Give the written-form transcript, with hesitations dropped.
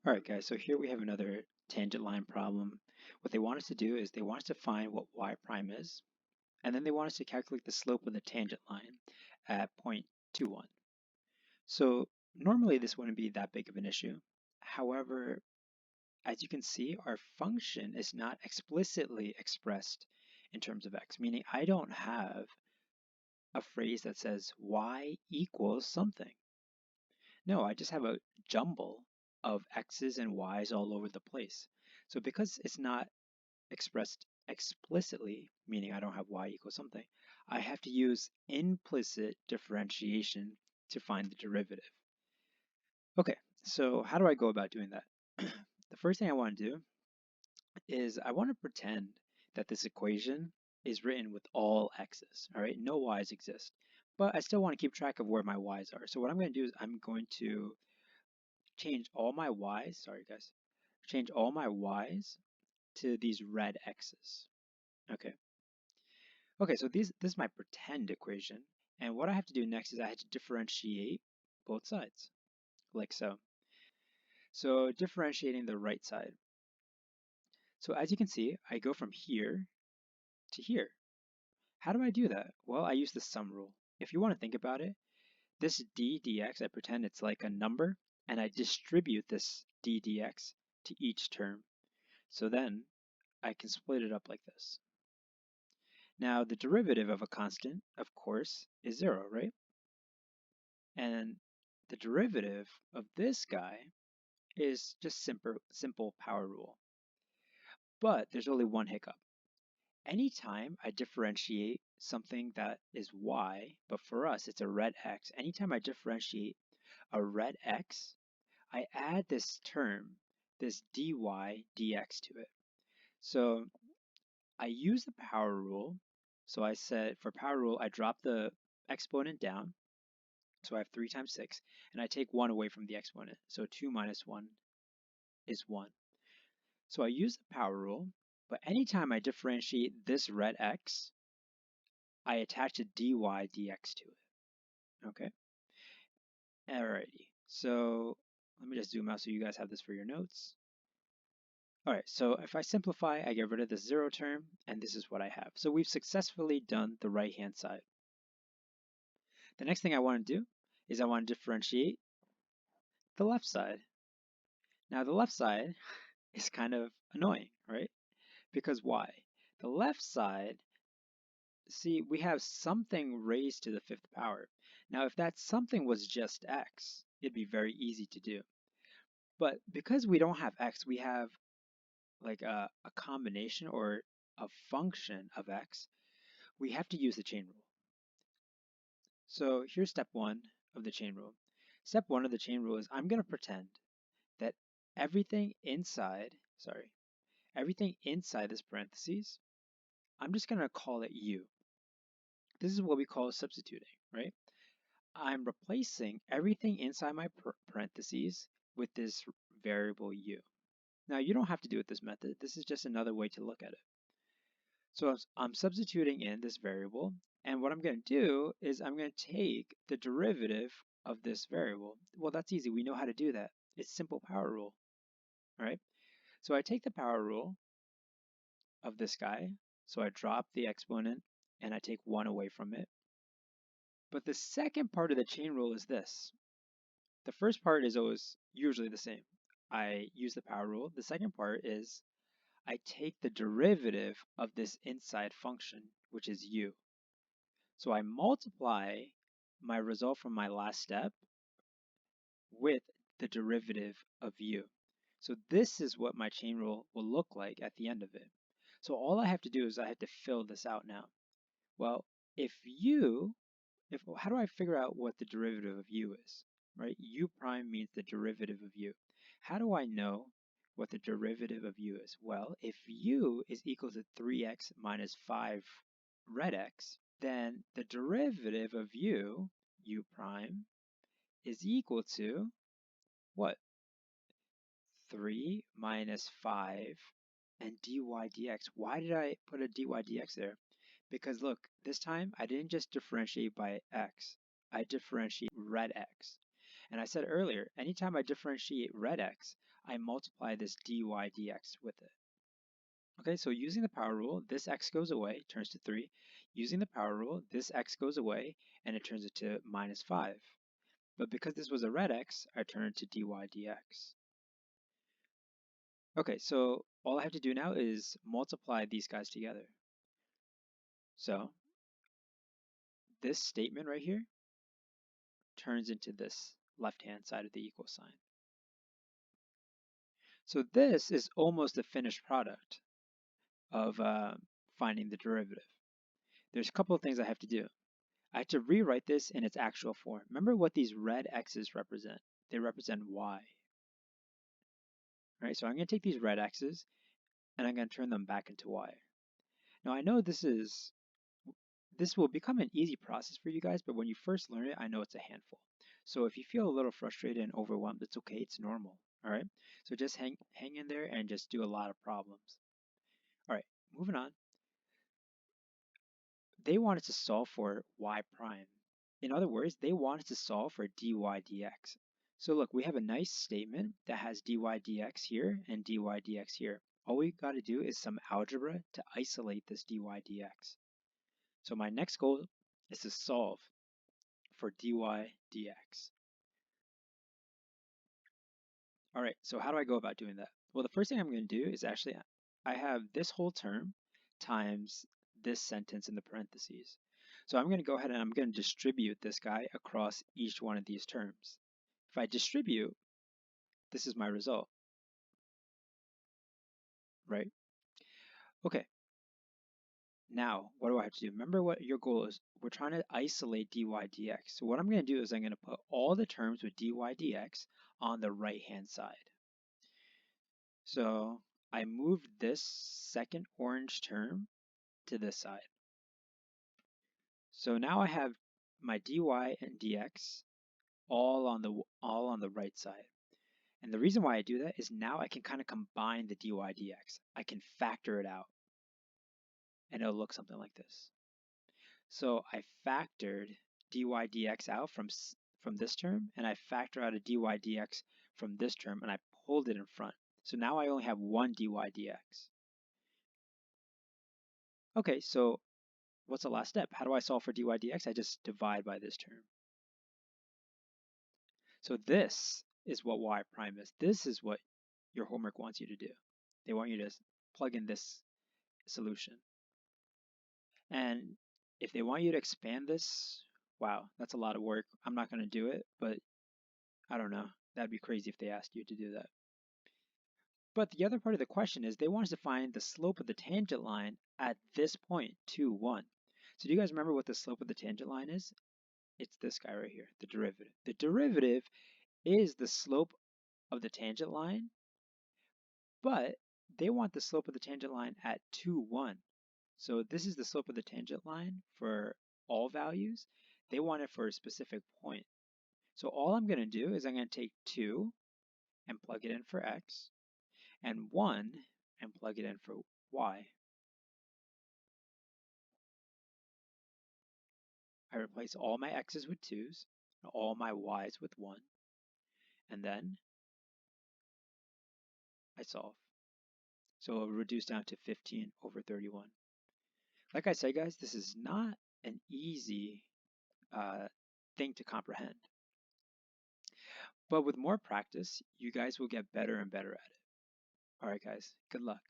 All right, guys, so here we have another tangent line problem. What they want us to do is they want us to find what y prime is, and then they want us to calculate the slope of the tangent line at 0.21. So normally this wouldn't be that big of an issue. However, as you can see, our function is not explicitly expressed in terms of x, meaning I don't have a phrase that says y equals something. No, I just have a jumble of x's and y's all over the place. So because it's not expressed explicitly, meaning I don't have y equals something, I have to use implicit differentiation to find the derivative. Okay, so how do I go about doing that? The first thing I want to do is I want to pretend that this equation is written with all x's, all right? No y's exist. But I still want to keep track of where my y's are. So what I'm going to do is I'm going to change all my y's, sorry guys, change all my y's to these red x's. Okay. Okay, so this is my pretend equation. And what I have to do next is I have to differentiate both sides, like so. So differentiating the right side. So as you can see, I go from here to here. How do I do that? Well, I use the sum rule. If you want to think about it, this d dx, I pretend it's like a number, and I distribute this d dx to each term. So then I can split it up like this. Now the derivative of a constant, of course, is 0, right? And the derivative of this guy is just simple power rule. But there's only one hiccup. Anytime I differentiate something that is y, but for us it's a red x, anytime I differentiate a red x, I add this term, this dy dx to it. So I use the power rule. So I said for power rule, I drop the exponent down. So I have 3 times 6, and I take 1 away from the exponent. So 2 minus 1 is 1. So I use the power rule, but anytime I differentiate this red x, I attach a dy dx to it. Okay? Alrighty. So let me just zoom out so you guys have this for your notes. Alright, so if I simplify, I get rid of the 0 term, and this is what I have. So we've successfully done the right-hand side. The next thing I want to do is I want to differentiate the left side. Now the left side is kind of annoying, right? Because why? The left side, see, we have something raised to the 5th power. Now if that something was just x, it'd be very easy to do. But because we don't have x, we have like a combination or a function of x, we have to use the chain rule. So here's step 1 of the chain rule. Step 1 of the chain rule is I'm going to pretend that everything inside this parentheses, I'm just going to call it u. This is what we call substituting, right? I'm replacing everything inside my parentheses with this variable u. Now you don't have to do it this method. This is just another way to look at it. So I'm substituting in this variable, and what I'm going to do is I'm going to take the derivative of this variable. Well, that's easy. We know how to do that. It's simple power rule, all right? So I take the power rule of this guy, so I drop the exponent, and I take 1 away from it. But the second part of the chain rule is this. The first part is always usually the same. I use the power rule. The second part is I take the derivative of this inside function, which is u. So I multiply my result from my last step with the derivative of u. So this is what my chain rule will look like at the end of it. So all I have to do is I have to fill this out now. Well, how do I figure out what the derivative of u is, right? U prime means the derivative of u. How do I know what the derivative of u is? Well, if u is equal to 3x minus 5 red x, then the derivative of u prime, is equal to what? 3 minus 5 and dy dx. Why did I put a dy dx there? Because look, this time I didn't just differentiate by x, I differentiate red x. And I said earlier, anytime I differentiate red x, I multiply this dy dx with it. Okay, so using the power rule, this x goes away, turns to 3. Using the power rule, this x goes away, and it turns into minus 5. But because this was a red x, I turn it to dy dx. Okay, so all I have to do now is multiply these guys together. So this statement right here turns into this left-hand side of the equal sign. So this is almost a finished product of finding the derivative. There's a couple of things I have to do. I have to rewrite this in its actual form. Remember what these red x's represent. They represent y. All right, so I'm going to take these red x's and I'm going to turn them back into y. Now I know this will become an easy process for you guys, but when you first learn it, I know it's a handful. So if you feel a little frustrated and overwhelmed, it's okay, it's normal. All right, so just hang in there and just do a lot of problems. All right, moving on. They wanted to solve for y prime. In other words, they wanted to solve for dy dx. So look, we have a nice statement that has dy dx here and dy dx here. All we got to do is some algebra to isolate this dy dx. So my next goal is to solve for dy dx. All right, so how do I go about doing that? Well, the first thing I'm going to do is actually, I have this whole term times this sentence in the parentheses. So I'm going to go ahead and I'm going to distribute this guy across each one of these terms. If I distribute, this is my result, right? Okay, now what do I have to do? Remember what your goal is. We're trying to isolate dy dx. So what I'm going to do is I'm going to put all the terms with dy dx on the right-hand side. So I moved this second orange term to this side. So now I have my dy and dx all on the right side. And the reason why I do that is now I can kind of combine the dy dx. I can factor it out. And it'll look something like this. So I factored dy dx out from this term, and I factor out a dy dx from this term, and I pulled it in front. So now I only have one dy dx. Okay, so what's the last step? How do I solve for dy dx? I just divide by this term. So this is what y prime is. This is what your homework wants you to do. They want you to plug in this solution. And if they want you to expand this, wow, that's a lot of work. I'm not going to do it, but I don't know. That'd be crazy if they asked you to do that. But the other part of the question is they want us to find the slope of the tangent line at this point, 2, 1. So do you guys remember what the slope of the tangent line is? It's this guy right here, the derivative. The derivative is the slope of the tangent line, but they want the slope of the tangent line at 2, 1. So this is the slope of the tangent line for all values. They want it for a specific point. So all I'm going to do is I'm going to take 2 and plug it in for x, and 1 and plug it in for y. I replace all my x's with 2's, and all my y's with 1, and then I solve. So it'll reduce down to 15 over 31. Like I said, guys, this is not an easy thing to comprehend. But with more practice, you guys will get better and better at it. All right, guys, good luck.